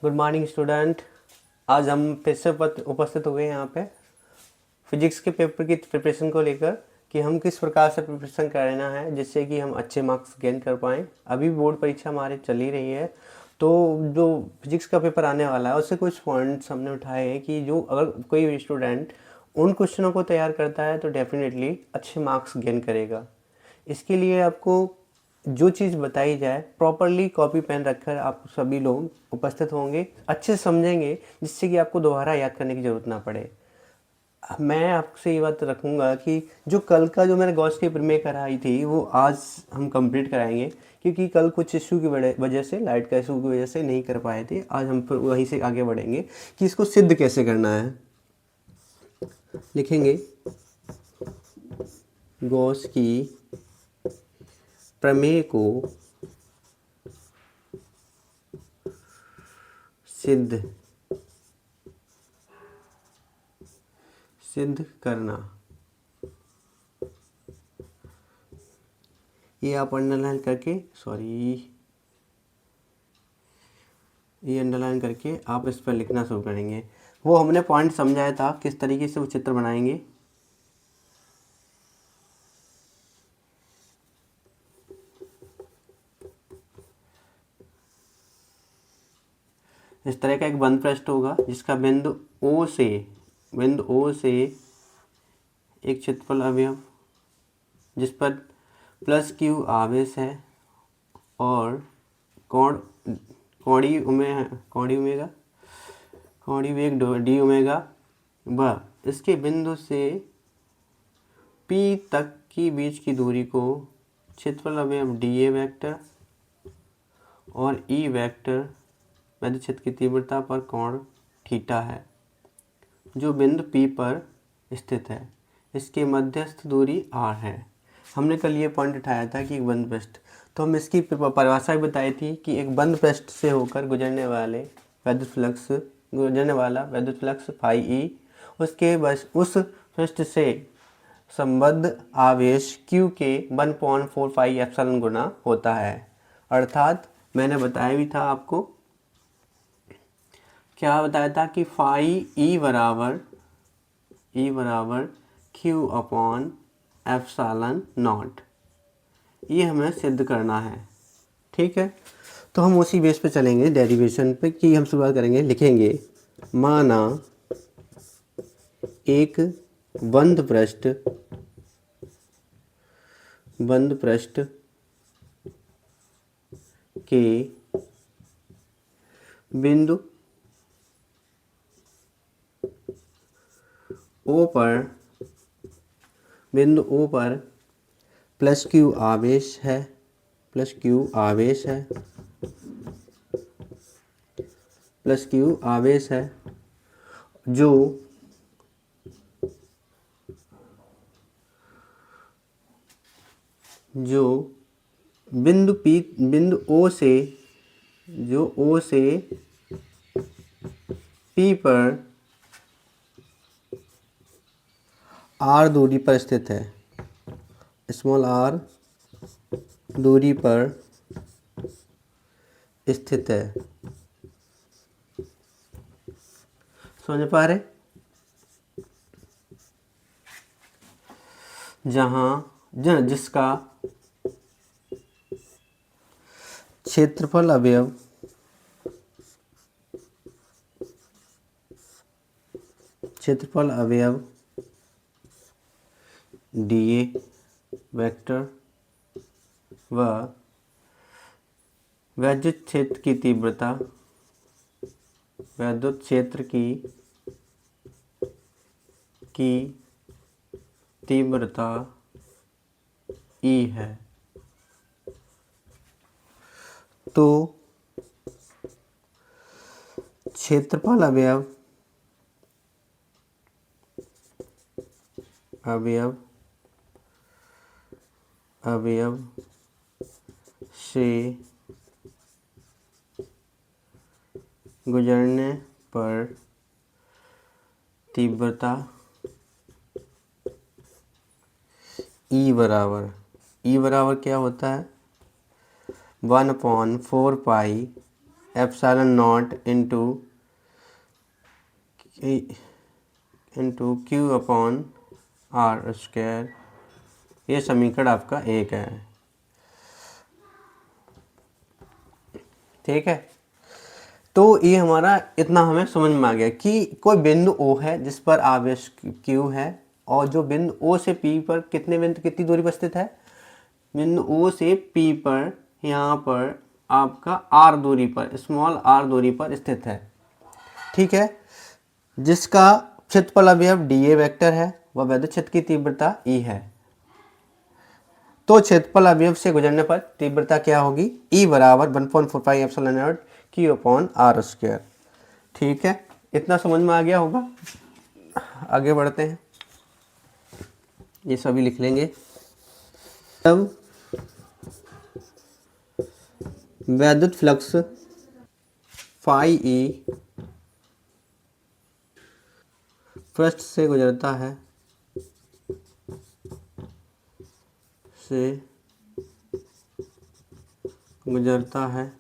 Good morning student. आज हम फिर से उपस्थित हुए हैं यहाँ पे फिजिक्स के पेपर की प्रिपरेशन को लेकर कि हम किस प्रकार से प्रिपरेशन करना है जिससे कि हम अच्छे मार्क्स गेन कर पाएँ। अभी बोर्ड परीक्षा हमारे चल ही रही है, तो जो फिजिक्स का पेपर आने वाला है उससे कुछ पॉइंट्स हमने उठाए हैं कि जो अगर कोई स्टूडेंट उन क्वेश्चनों को तैयार करता है तो डेफिनेटली अच्छे मार्क्स गेन करेगा। इसके लिए आपको जो चीज़ बताई जाए प्रॉपरली कॉपी पेन रखकर आप सभी लोग उपस्थित होंगे, अच्छे से समझेंगे, जिससे कि आपको दोबारा याद करने की ज़रूरत ना पड़े। मैं आपसे ये बात रखूँगा कि जो कल का जो मैंने गॉस की प्रमेय कराई थी वो आज हम कंप्लीट कराएंगे, क्योंकि कल कुछ इशू की वजह से, लाइट का इशू की वजह से नहीं कर पाए थे। आज हम फिर वहीं से आगे बढ़ेंगे कि इसको सिद्ध कैसे करना है। लिखेंगे गॉस की प्रमेय को सिद्ध करना। ये आप अंडरलाइन करके, ये अंडरलाइन करके आप इस पर लिखना शुरू करेंगे। वो हमने पॉइंट समझाया था किस तरीके से वो चित्र बनाएंगे। इस तरह का एक बंद पृष्ठ होगा जिसका बिंदु O से एक क्षेत्रफल अवयव जिस पर प्लस Q आवेश है और कोणीय वेग डी ओमेगा व इसके बिंदु से P तक की बीच की दूरी को क्षेत्रफल अवयव dA वेक्टर और E वेक्टर वैद्युत क्षेत्र की तीव्रता पर कोण थीटा है जो बिंदु P पर स्थित है। इसके मध्यस्थ दूरी R है। हमने कल ये पॉइंट उठाया था कि एक बंद पृष्ठ, तो हम इसकी परिभाषा भी बताई थी कि एक बंद पृष्ठ से होकर गुजरने वाला वैद्युत फ्लक्स फाई ई, उसके बस उस पृष्ठ से संबद्ध आवेश Q के 1/4 पाई एप्सिलॉन गुना होता है। अर्थात मैंने बताया भी था आपको, क्या बताया था कि फाई ई बराबर Q अपॉन एप्सिलॉन नॉट। ये हमें सिद्ध करना है, ठीक है। तो हम उसी बेस पे चलेंगे डेरिवेशन पे कि हम शुरुआत करेंगे। लिखेंगे माना एक बंद पृष्ठ के बिंदु O पर प्लस Q आवेश है जो बिंदु O से P पर R दूरी पर स्थित है, स्मॉल r दूरी पर स्थित है। समझ पा रहे? जिसका क्षेत्रफल अवयव dA वेक्टर व वैद्युत क्षेत्र की तीव्रता E है। तो क्षेत्रफल अवयव से गुजरने पर तीव्रता E बराबर क्या होता है? 1/4 pi epsilon naught into Q upon R square, ये समीकरण आपका 1 है। ठीक है, तो ये हमारा इतना हमें समझ में आ गया कि कोई बिंदु O है जिस पर आवेश Q है, और जो बिंदु O से P पर कितनी दूरी पर स्थित है, बिंदु O से P पर यहाँ पर आपका r दूरी पर, स्मॉल r दूरी पर स्थित है। ठीक है, जिसका क्षेत्रफल अवयव dA वेक्टर है, वह विद्युत क्षेत्र की तीव्रता E है। तो क्षेत्रफल अवयव से गुजरने पर तीव्रता क्या होगी, E बराबर 1.45 epsilon naught Q upon R square. ठीक है, इतना समझ में आ गया होगा। आगे बढ़ते हैं, ये सभी लिख लेंगे। तब वैद्युत फ्लक्स फाई ई पृष्ठ से गुजरता है,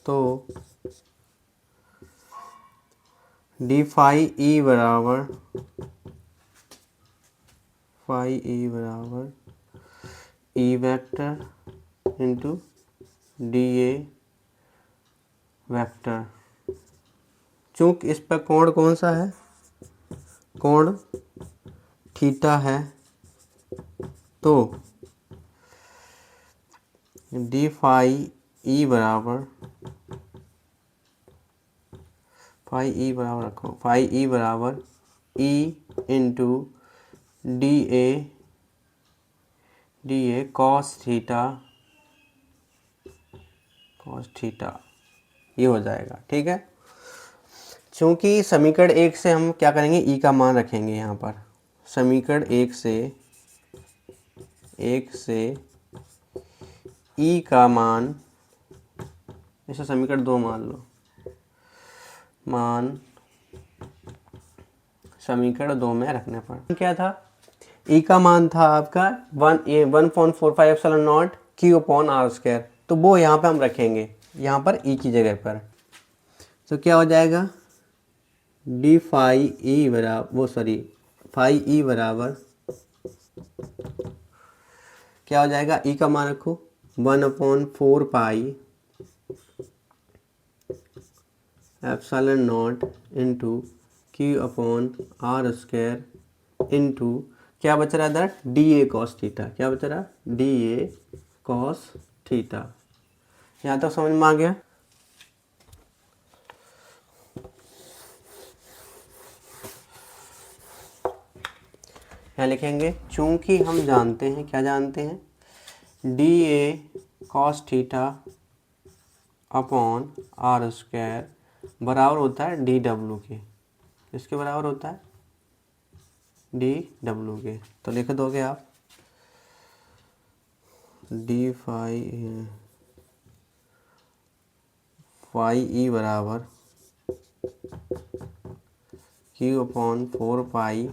तो डी फाई ई बराबर E vector into D A vector. चूंकि इस पर कोण कौन सा है, कोण थीटा है, तो डी फाई ई बराबर रखो, फाई ई बराबर E into D A cos theta, ये हो जाएगा। ठीक है, चूंकि समीकरण 1 से हम क्या करेंगे, ई का मान रखेंगे यहाँ पर। समीकरण 1 से ई का मान, इसे समीकरण 2 मान लो, मान समीकरण 2 में रखने पर क्या था, ई का मान था आपका 1.45 epsilon naught Q upon R square, तो वो यहाँ पे हम रखेंगे, यहाँ पर ई की जगह पर। तो क्या हो जाएगा, डी फाई ई बराबर क्या हो जाएगा, ई का मान रखो 1/4 epsilon naught into Q upon R square into क्या बच रहा है इधर, डी ए कॉस थीटा। क्या बच रहा है, डी ए कॉस थीटा। यहाँ तक समझ में आ गया। यहाँ लिखेंगे, चूंकि हम जानते हैं, क्या जानते हैं, D A cos theta upon R square बराबर होता है डी डब्ल्यू के। इसके बराबर होता है डी डब्ल्यू के। तो लिख दोगे आप डी फाई ई बराबर Q upon 4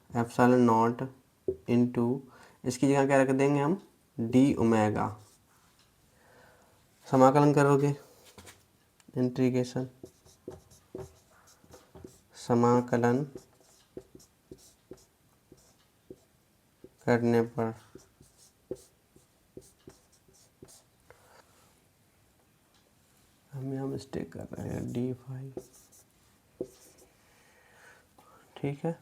epsilon naught into, इसकी जगह क्या रख देंगे हम, डी ओमेगा। समाकलन करोगे, इंटीग्रेशन, समाकलन करने पर हम यहाँ मिस्टेक कर रहे हैं, डी फाई। ठीक है,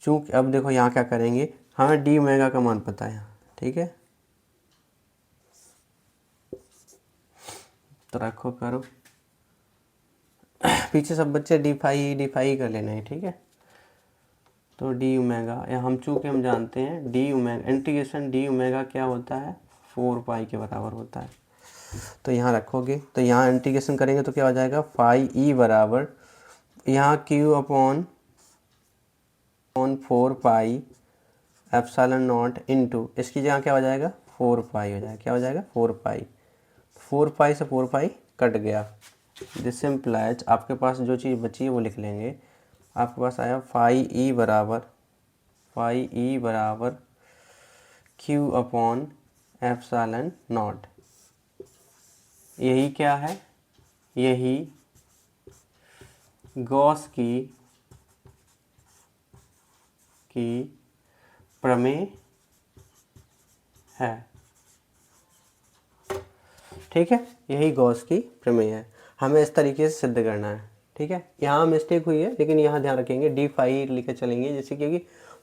चूंकि अब देखो यहाँ क्या करेंगे, हमें डी ओमेगा का मान पता है यहाँ। ठीक है, तो रखो, करो, पीछे सब बच्चे डी फाई कर लेना है। ठीक है, तो डी ओमेगा, या हम चूंकि हम जानते हैं D omega, integration D omega क्या होता है, 4 के बराबर होता है। तो यहाँ रखोगे, तो यहाँ इंटीग्रेशन करेंगे तो क्या हो जाएगा, फाई ई बराबर यहाँ Q upon 4 epsilon naught into, इसकी जगह क्या हो जाएगा, 4 हो जाएगा। क्या हो जाएगा, 4 से 4 कट गया। दिस इम्प्लाइज आपके पास जो चीज़ बची है वो लिख लेंगे। आपके पास आया फाई ई बराबर Q अपॉन एप्सिलॉन नॉट। यही क्या है, यही गॉस की प्रमेय है। ठीक है, यही गॉस की प्रमेय है, हमें इस तरीके से सिद्ध करना है। ठीक है, यहाँ मिस्टेक हुई है लेकिन यहाँ ध्यान रखेंगे d लेके चलेंगे, जैसे क्योंकि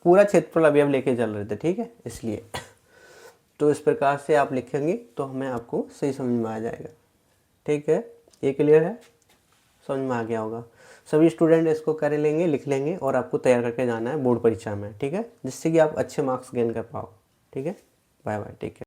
पूरा क्षेत्रफल अभी हम लेके चल रहे थे। ठीक है, इसलिए तो इस प्रकार से आप लिखेंगे तो हमें आपको सही समझ में आ जाएगा। ठीक है, ये क्लियर है, समझ में आ गया होगा। सभी स्टूडेंट इसको कर लेंगे, लिख लेंगे और आपको तैयार करके जाना है बोर्ड परीक्षा में। ठीक है, जिससे कि आप अच्छे मार्क्स गेन कर पाओ। ठीक है, बाय बाय, टेक केयर।